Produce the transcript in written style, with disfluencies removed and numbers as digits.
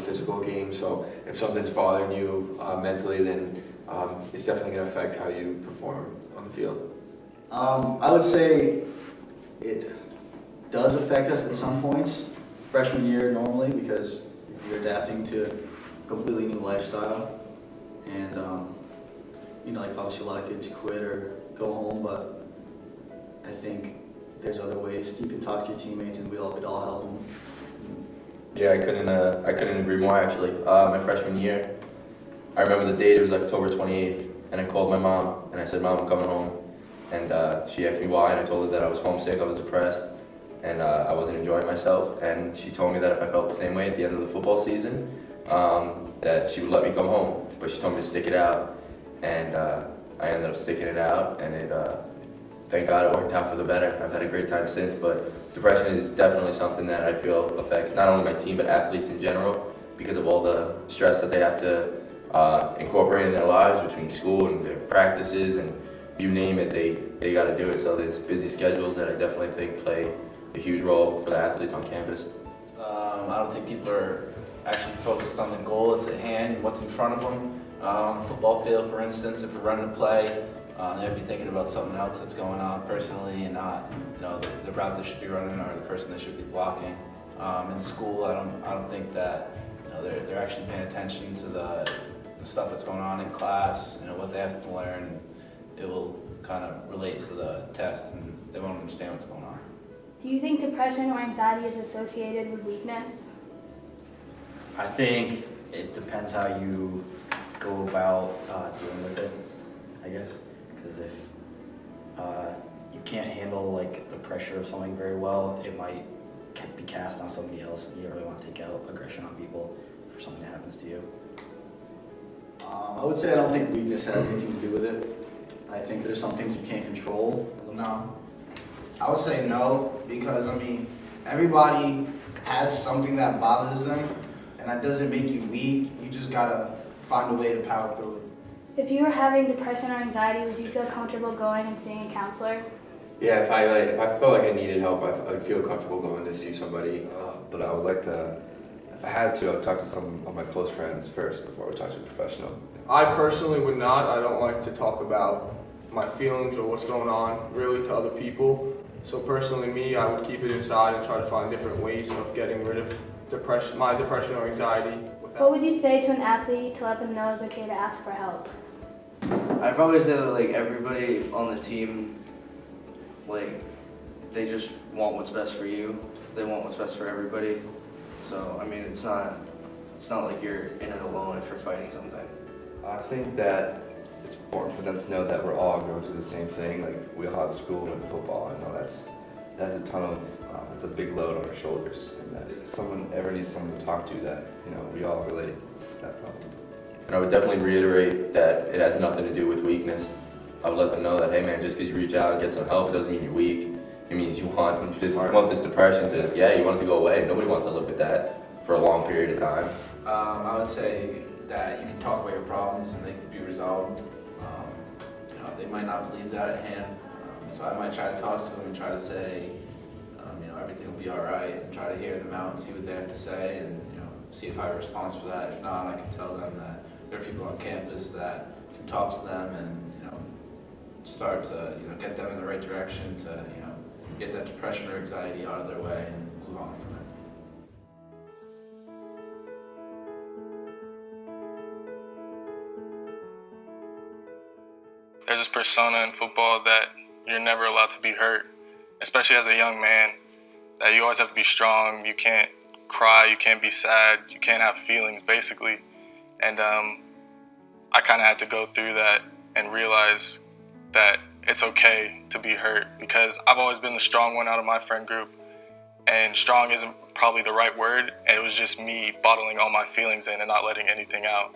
the physical game. So if something's bothering you mentally, then it's definitely going to affect how you perform on the field. I would say it does affect us at some points, freshman year normally, because you're adapting to a completely new lifestyle. And, like obviously a lot of kids quit or go home, but I think there's other ways you can talk to your teammates and we'd all help them. Yeah, I couldn't agree more actually. My freshman year, I remember the date, it was October 28th, and I called my mom and I said, "Mom, I'm coming home." And she asked me why, and I told her that I was homesick, I was depressed, and I wasn't enjoying myself. And she told me that if I felt the same way at the end of the football season, that she would let me come home. But she told me to stick it out, and I ended up sticking it out, and thank God it worked out for the better. I've had a great time since, but depression is definitely something that I feel affects not only my team, but athletes in general, because of all the stress that they have to incorporate in their lives between school and their practices and you name it, they got to do it. So there's busy schedules that I definitely think play a huge role for the athletes on campus. I don't think people are actually focused on the goal that's at hand, what's in front of them. On the football field, for instance, if we're running a play, they might be thinking about something else that's going on personally and not, the route they should be running or the person they should be blocking. In school, I don't think that they're actually paying attention to the stuff that's going on in class, what they have to learn. It will kind of relate to the test and they won't understand what's going on. Do you think depression or anxiety is associated with weakness? I think it depends how you go about dealing with it, I guess. Because if you can't handle the pressure of something very well, it might be cast on somebody else, and you don't really want to take out aggression on people for something that happens to you. I would say I don't think weakness has anything to do with it. I think there's some things you can't control. No. I would say no, because everybody has something that bothers them, and that doesn't make you weak. You just gotta find a way to power through it. If you were having depression or anxiety, would you feel comfortable going and seeing a counselor? Yeah, if I felt like I needed help, I'd feel comfortable going to see somebody. But I would like to, if I had to, I would talk to some of my close friends first before I would talk to a professional. I personally would not. I don't like to talk about my feelings or what's going on really to other people. So personally me, I would keep it inside and try to find different ways of getting rid of my depression or anxiety. What would you say to an athlete to let them know it's okay to ask for help? I'd probably say that everybody on the team, they just want what's best for you. They want what's best for everybody. So it's not like you're in it alone if you're fighting something. I think that it's important for them to know that we're all going through the same thing. We all have school and football. I know that's a ton of, that's a big load on our shoulders. And that if someone ever needs someone to talk to, that we all relate to that problem. And I would definitely reiterate that it has nothing to do with weakness. I would let them know that, hey man, just because you reach out and get some help, it doesn't mean you're weak. It means you want this depression to, you want it to go away. Nobody wants to live with that for a long period of time. I would say that you can talk about your problems and they can be resolved. They might not believe that at hand, so I might try to talk to them and try to say, everything will be all right, and try to hear them out and see what they have to say, and see if I have a response for that. If not, I can tell them that there are people on campus that can talk to them and start to get them in the right direction to get that depression or anxiety out of their way and move on from it. There's this persona in football that you're never allowed to be hurt, especially as a young man, that you always have to be strong, you can't cry, you can't be sad, you can't have feelings, basically. And I kind of had to go through that and realize that it's okay to be hurt, because I've always been the strong one out of my friend group, and strong isn't probably the right word, and it was just me bottling all my feelings in and not letting anything out.